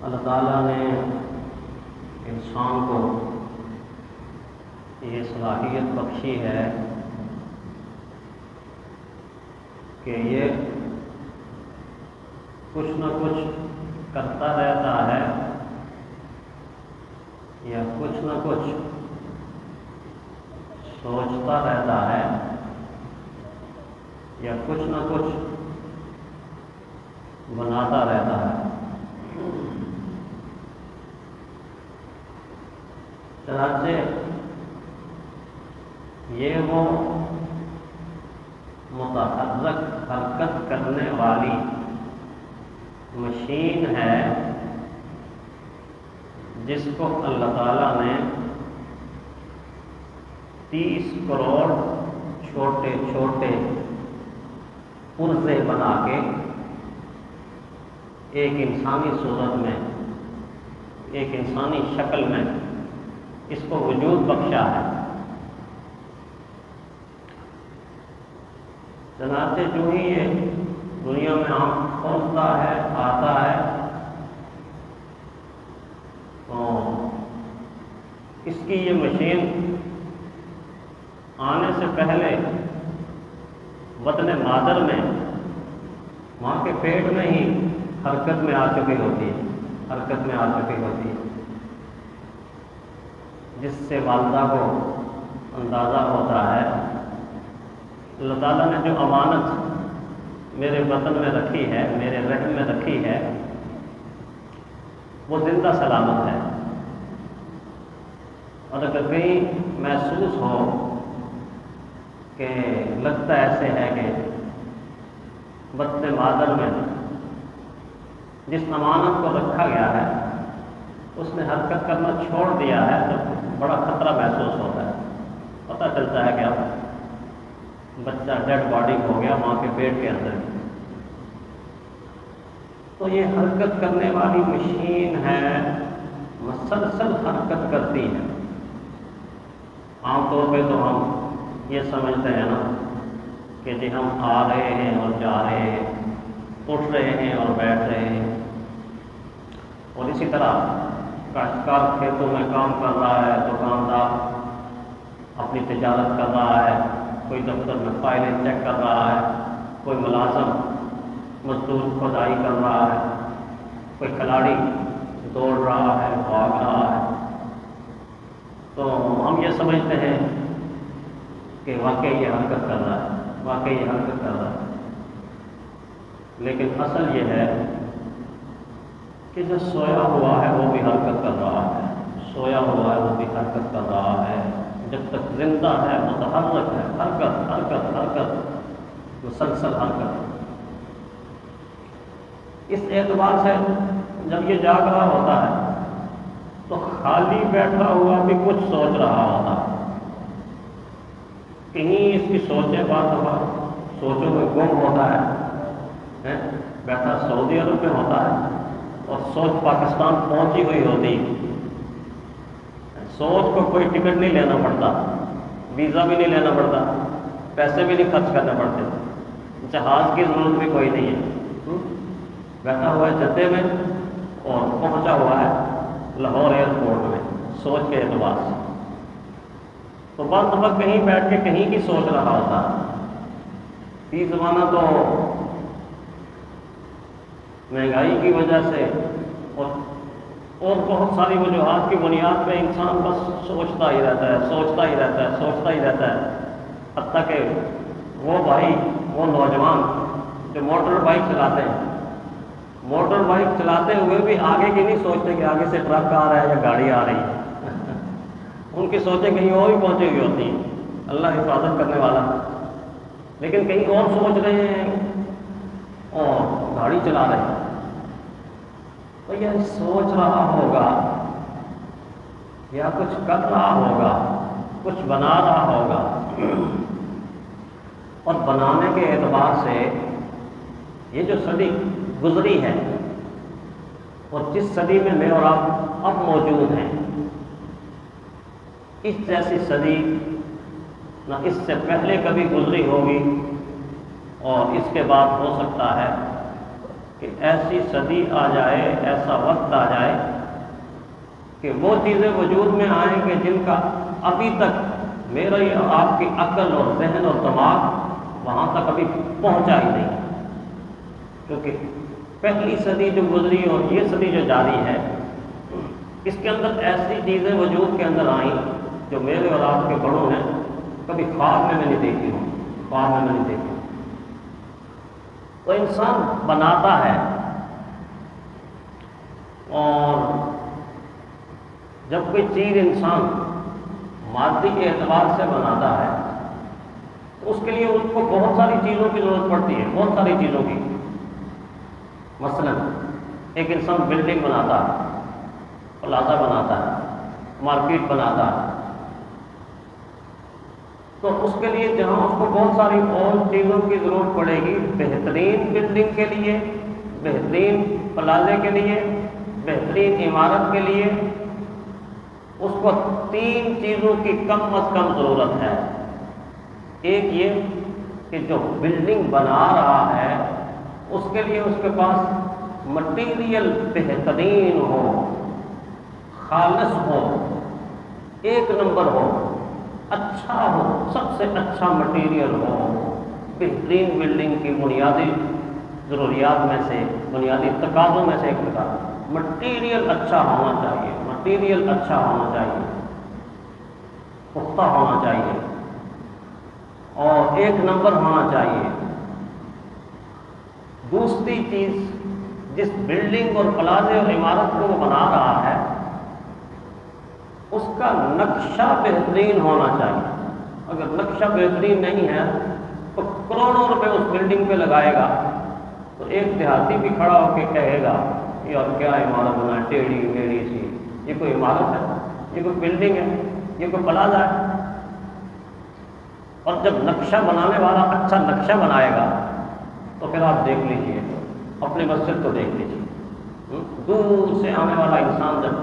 اللہ تعالیٰ نے انسان کو یہ صلاحیت بخشی ہے کہ یہ کچھ نہ کچھ کرتا رہتا ہے یا کچھ نہ کچھ سوچتا رہتا ہے یا کچھ نہ کچھ بناتا رہتا ہے۔ چنانچہ یہ وہ متحرک حرکت کرنے والی مشین ہے جس کو اللہ تعالیٰ نے 30 کروڑ چھوٹے چھوٹے پرزے بنا کے ایک انسانی صورت میں، ایک انسانی شکل میں اس کو وجود بخشا ہے۔ چنانچہ جو ہی یہ دنیا میں عام پہنچتا ہے، آتا ہے، تو اس کی یہ مشین آنے سے پہلے وطن مادر میں، ماں کے پیٹ میں ہی حرکت میں آ چکی ہوتی ہے، حرکت میں آ چکی ہوتی ہے، جس سے والدہ کو اندازہ ہوتا ہے اللہ تعالیٰ نے جو امانت میرے وطن میں رکھی ہے، میرے رحم میں رکھی ہے، وہ زندہ سلامت ہے۔ اور اگر کہیں محسوس ہو کہ لگتا ایسے ہے کہ وطن مادر میں جس امانت کو رکھا گیا ہے اس نے حرکت کرنا چھوڑ دیا ہے، تو بڑا خطرہ محسوس ہوتا ہے۔ پتہ چلتا ہے کہ اب بچہ ڈیڈ باڈی ہو گیا ماں کے پیٹ کے اندر۔ تو یہ حرکت کرنے والی مشین ہے، مسلسل حرکت کرتی ہے۔ عام طور پہ تو ہم یہ سمجھتے ہیں نا کہ جی ہم آ رہے ہیں اور جا رہے ہیں، اٹھ رہے ہیں اور بیٹھ رہے ہیں، اور اسی طرح کاشتکار کھیتوں میں کام کر رہا ہے، دکاندار اپنی تجارت کر رہا ہے، کوئی دفتر میں فائلیں چیک کر رہا ہے، کوئی ملازم مزدور کھدائی کر رہا ہے، کوئی کھلاڑی دوڑ رہا ہے، بھاگ رہا ہے۔ تو ہم یہ سمجھتے ہیں کہ واقعی یہ حرکت کر رہا ہے، واقعی یہ حرکت کر رہا ہے، لیکن اصل یہ ہے کہ جو سویا ہوا ہے وہ بھی حرکت کر رہا ہے، سویا ہوا ہے وہ بھی حرکت کر رہا ہے، جب تک زندہ ہے متحرک ہے، حرکت حرکت حرکت، مسلسل حرکت۔ اس اعتبار سے جب یہ جاگ رہا ہوتا ہے تو خالی بیٹھا ہوا بھی کچھ سوچ رہا ہوتا ہے، کہیں اس کی سوچیں بعض دفعہ سوچوں میں گم ہوتا ہے، بیٹھا سعودی عرب میں ہوتا ہے اور سوچ پاکستان پہنچی ہوئی ہوتی ہے، سوچ کو کوئی ٹکٹ نہیں لینا پڑتا، ویزا بھی نہیں لینا پڑتا، پیسے بھی نہیں خرچ کرنے پڑتے، جہاز کی ضرورت بھی کوئی نہیں ہے، بیٹھا ہوا ہے جدے میں اور پہنچا ہوا ہے لاہور ایئرپورٹ میں سوچ کے اعتبار سے۔ تو بعض دفعہ کہیں بیٹھ کے کہیں کی سوچ رہا ہوتا ہے۔ یہ زمانہ تو مہنگائی کی وجہ سے اور بہت ساری وجوہات کی بنیاد پہ انسان بس سوچتا ہی رہتا ہے، سوچتا ہی رہتا ہے، سوچتا ہی رہتا ہے، حتیٰ کہ وہ بھائی، وہ نوجوان جو موٹر بائک چلاتے ہیں، موٹر بائک چلاتے ہوئے بھی آگے کی نہیں سوچتے کہ آگے سے ٹرک آ رہا ہے یا گاڑی آ رہی ہے، ان کی سوچیں کہیں اور بھی پہنچی ہوئی ہوتی ہیں، اللہ حفاظت کرنے والا، لیکن کہیں اور سوچ رہے ہیں اور گاڑی چلا رہے ہیں۔ تو یہ سوچ رہا ہوگا یا کچھ کر رہا ہوگا، کچھ بنا رہا ہوگا، اور بنانے کے اعتبار سے یہ جو صدی گزری ہے اور جس صدی میں میں اور آپ اب موجود ہیں، اس جیسی صدی نہ اس سے پہلے کبھی گزری ہوگی اور اس کے بعد ہو سکتا ہے کہ ایسی صدی آ جائے، ایسا وقت آ جائے کہ وہ چیزیں وجود میں آئیں کہ جن کا ابھی تک میرا یا آپ کی عقل اور ذہن اور دماغ وہاں تک ابھی پہنچا ہی نہیں، کیونکہ پہلی صدی جو گزری اور یہ صدی جو جاری ہے، اس کے اندر ایسی چیزیں وجود کے اندر آئیں جو میرے اور آپ کے بڑوں نے کبھی خواب میں نہیں دیکھی ہوں، خواب میں نہیں دیکھی ہوں۔ تو انسان بناتا ہے، اور جب کوئی چیز انسان مادی کے اعتبار سے بناتا ہے تو اس کے لیے اس کو بہت ساری چیزوں کی ضرورت پڑتی ہے، بہت ساری چیزوں کی۔ مثلا ایک انسان بلڈنگ بناتا ہے، پلازا بناتا ہے، مارکیٹ بناتا ہے، تو اس کے لیے جہاں اس کو بہت ساری اور چیزوں کی ضرورت پڑے گی، بہترین بلڈنگ کے لیے، بہترین پلازے کے لیے، بہترین عمارت کے لیے اس کو 3 چیزوں کی کم از کم ضرورت ہے۔ ایک یہ کہ جو بلڈنگ بنا رہا ہے اس کے لیے اس کے پاس مٹیریل بہترین ہو، خالص ہو، 1 نمبر ہو، اچھا ہو، سب سے اچھا مٹیریل ہو۔ بہترین بلڈنگ کی بنیادی ضروریات میں سے، بنیادی تقاضوں میں سے ایک تقاضا مٹیریل اچھا ہونا چاہیے، مٹیریل اچھا ہونا چاہیے، پختہ ہونا چاہیے، اور 1 نمبر ہونا چاہیے۔ دوسری چیز، جس بلڈنگ اور پلازے اور عمارت کو وہ بنا رہا ہے اس کا نقشہ بہترین ہونا چاہیے۔ اگر نقشہ بہترین نہیں ہے تو کروڑوں روپے اس بلڈنگ پہ لگائے گا تو ایک دیہاتی بھی کھڑا ہو کے کہے گا یار کیا عمارت بنا ہے، ٹیڑھی میڑھی سی، یہ کوئی عمارت ہے، یہ کوئی بلڈنگ ہے، یہ کوئی پلازا ہے۔ اور جب نقشہ بنانے والا اچھا نقشہ بنائے گا تو پھر آپ دیکھ لیجئے، اپنی مسجد کو دیکھ لیجئے، دور سے آنے والا انسان جب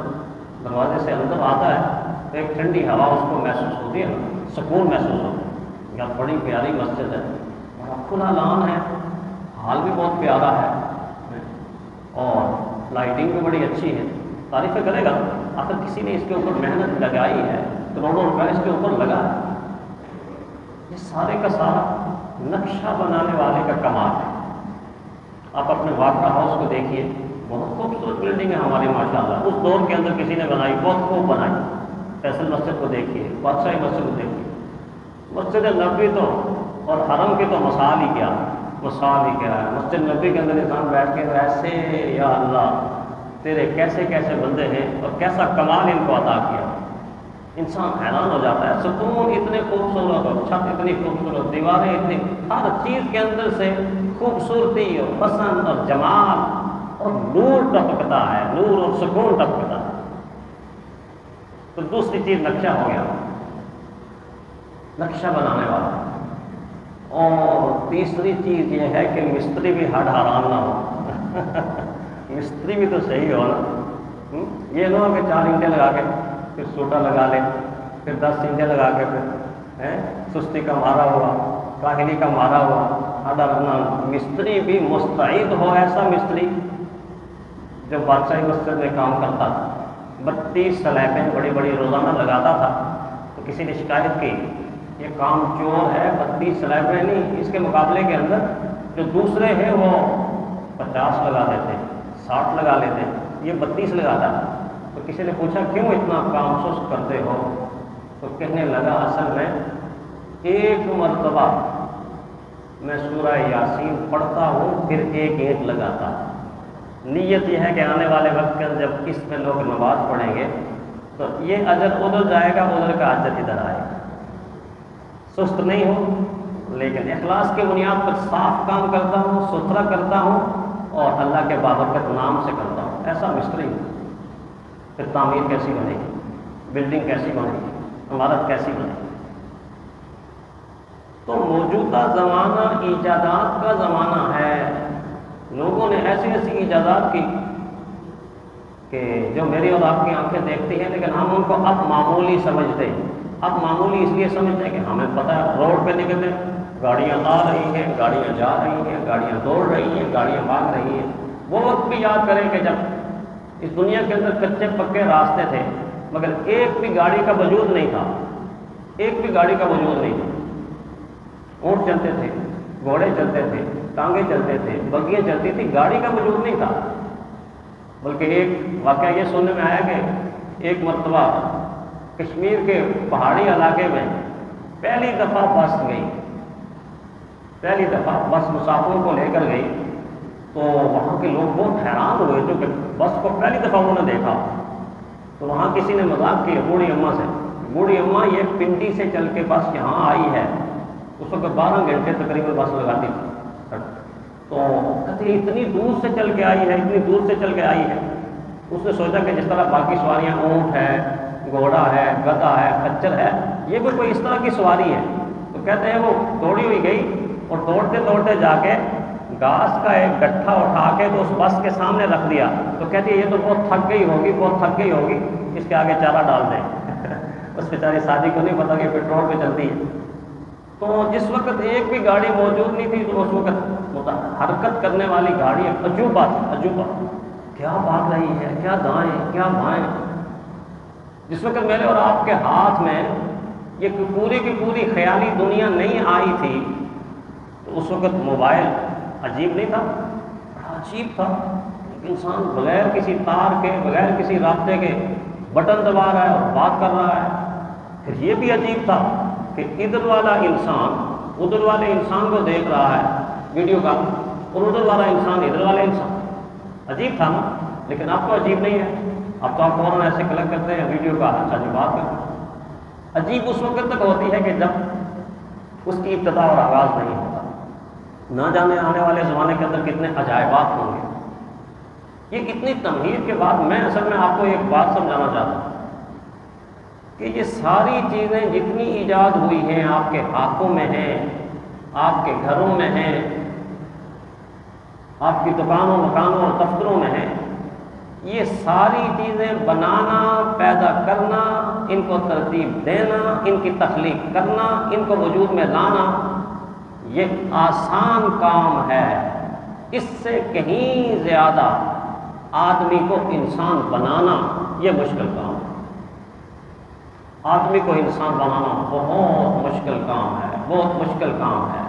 دروازے سے اندر آتا ہے تو ایک ٹھنڈی ہوا اس کو محسوس ہوتی ہے، سکون محسوس ہوتا ہے۔ یار بڑی پیاری مسجد ہے، بڑا کھلا لان ہے، حال بھی بہت پیارا ہے، اور لائٹنگ بھی بڑی اچھی ہے، تعریفیں کرے گا۔ آخر کسی نے اس کے اوپر محنت لگائی ہے، کروڑوں روپے اس کے اوپر لگا ہے۔ یہ سارے کا سارا نقشہ بنانے والے کا کمال ہے۔ آپ اپنے واقعہ ہاؤس کو دیکھیے، بہت خوبصورت بلڈنگ ہے ہماری ماشاءاللہ، اس دور کے اندر کسی نے بنائی، بہت خوب بنائی۔ فیصل مسجد کو دیکھیے، بادشاہی مسجد کو دیکھیے، مسجد نبوی تو اور حرم کی تو مثال ہی کیا ہے۔ مسجد نبوی کے اندر انسان بیٹھ کے ایسے یا اللہ تیرے کیسے کیسے بندے ہیں اور کیسا کمال ان کو عطا کیا، انسان حیران ہو جاتا ہے۔ ستون اتنے خوبصورت اور چھت اتنی خوبصورت، دیواریں اتنی، ہر چیز کے اندر سے خوبصورتی اور حسن اور جمال اور نور ٹپکتا ہے، نور اور سکون ٹپکتا ہے۔ تو دوسری چیز نقشہ ہو گیا، نقشہ بنانے والا۔ اور تیسری چیز یہ ہے کہ مستری بھی ہڈ حرام نہ ہو مستری بھی تو صحیح ہو نا، یہ نہ ہو کہ 4 اینٹیں لگا کے پھر سوٹا لگا لے، پھر 10 اینٹیں لگا کے پھر سستی کا مارا ہوا، کاہلی کا مارا ہوا، ہڈا رہنا۔ مستری بھی مستعد ہو، ایسا مستری جو بادشاہی مسجد میں کام کرتا تھا، 32 سلیبیں بڑی بڑی روزانہ لگاتا تھا۔ تو کسی نے شکایت کی یہ کام چور ہے، 32 سلیبیں نہیں، اس کے مقابلے کے اندر جو دوسرے ہیں وہ 50 لگا دیتے، 60 لگا لیتے، یہ 32 لگاتا ہے۔ تو کسی نے پوچھا کیوں اتنا کام سست کرتے ہو؟ تو کہنے لگا اصل میں 1 مرتبہ میں سورہ یاسین پڑھتا ہوں پھر 1 اینٹ لگاتا ہوں۔ نیت یہ ہے کہ آنے والے وقت کے اندر جب اس میں لوگ نماز پڑھیں گے تو یہ اجر ادھر جائے گا، ادھر کا اجر ادھر آئے گا۔ سست نہیں ہوں لیکن اخلاص کی بنیاد پر صاف کام کرتا ہوں، ستھرا کرتا ہوں اور اللہ کے بابرکت نام سے کرتا ہوں، ایسا مستری ہوں۔ پھر تعمیر کیسی بنے گی، بلڈنگ کیسی بنے گی، عمارت کیسی بنے گی؟ تو موجودہ زمانہ ایجادات کا زمانہ ہے۔ لوگوں نے ایسی ایسی ایجادات کی کہ جو میری اور آپ کی آنکھیں دیکھتی ہیں لیکن ہم ان کو اب معمولی سمجھتے ہیں۔ اب معمولی اس لیے سمجھتے ہیں کہ ہمیں پتہ ہے روڈ پہ نکلتے گاڑیاں آ رہی ہیں، گاڑیاں جا رہی ہیں، گاڑیاں دوڑ رہی ہیں، گاڑیاں بھاگ رہی ہیں، وہ وقت بھی یاد کریں کہ جب اس دنیا کے اندر کچے پکے راستے تھے مگر ایک بھی گاڑی کا وجود نہیں تھا، ایک بھی گاڑی کا وجود نہیں تھا۔ اونٹ چلتے تھے، گھوڑے چلتے تھے، ٹانگیں چلتے تھے، بگیاں چلتی تھی، گاڑی کا وجود نہیں تھا۔ بلکہ ایک واقعہ یہ سننے میں آیا کہ ایک مرتبہ کشمیر کے پہاڑی علاقے میں پہلی دفعہ بس گئی، پہلی دفعہ بس مسافروں کو لے کر گئی، تو وہاں کے لوگ بہت حیران ہوئے کیونکہ بس کو پہلی دفعہ انہوں نے دیکھا۔ تو وہاں کسی نے مذاق کیا بوڑھی اماں سے، بوڑھی اماں یہ پنڈی سے چل کے بس یہاں آئی ہے، اس وقت 12 گھنٹے تقریباً بس لگاتی تھی، تو کہتے اتنی دور سے چل کے آئی ہے، اتنی دور سے چل کے آئی ہے۔ اس نے سوچا کہ جس طرح باقی سواریاں اونٹ ہے، گھوڑا ہے، گدھا ہے، خچر ہے، یہ بھی کوئی اس طرح کی سواری ہے۔ تو کہتے ہیں وہ دوڑی ہوئی گئی اور دوڑتے دوڑتے جا کے گھاس کا ایک گٹھا اٹھا کے تو اس بس کے سامنے رکھ دیا۔ تو کہتی ہے یہ تو بہت تھک گئی ہوگی، بہت تھک گئی ہوگی، اس کے آگے چارہ ڈال دیں۔ اس بیچاری شادی کو نہیں پتا کہ پیٹرول پہ چلتی ہے۔ تو جس وقت ایک بھی گاڑی موجود نہیں تھی تو اس وقت حرکت کرنے والی گاڑی عجوبہ تھی، عجوبہ، کیا بھاگ رہی ہے، کیا دائیں کیا بائیں۔ جس وقت میرے اور آپ کے ہاتھ میں یہ پوری کی پوری خیالی دنیا نہیں آئی تھی تو اس وقت موبائل عجیب نہیں تھا، بڑا عجیب تھا۔ ایک انسان بغیر کسی تار کے، بغیر کسی رابطے کے بٹن دبا رہا ہے اور بات کر رہا ہے۔ پھر یہ بھی عجیب تھا کہ ادھر والا انسان ادھر والے انسان کو دیکھ رہا ہے ویڈیو کا، اور ادھر والا انسان ادھر والے انسان۔ عجیب تھا نا، لیکن اب تو عجیب نہیں ہے، اب تو آپ فوراً ایسے کلک کرتے ہیں ویڈیو کا، اچھا جی بات کرتے ہیں۔ عجیب اس وقت تک ہوتی ہے کہ جب اس کی ابتدا اور آغاز نہیں ہوتا۔ نہ جانے آنے والے زمانے کے اندر کتنے عجائبات ہوں گے۔ یہ اتنی تمہید کے بعد میں اصل میں آپ کو ایک بات سمجھانا چاہتا ہوں کہ یہ ساری چیزیں جتنی ایجاد ہوئی ہیں آپ کے ہاتھوں میں ہیں، آپ کے گھروں میں ہیں، آپ کی دکانوں مکانوں اور دفتروں میں ہیں، یہ ساری چیزیں بنانا، پیدا کرنا، ان کو ترتیب دینا، ان کی تخلیق کرنا، ان کو وجود میں لانا، یہ آسان کام ہے۔ اس سے کہیں زیادہ آدمی کو انسان بنانا یہ مشکل کام ہے۔ آدمی کو انسان بنانا بہت مشکل کام ہے، بہت مشکل کام ہے۔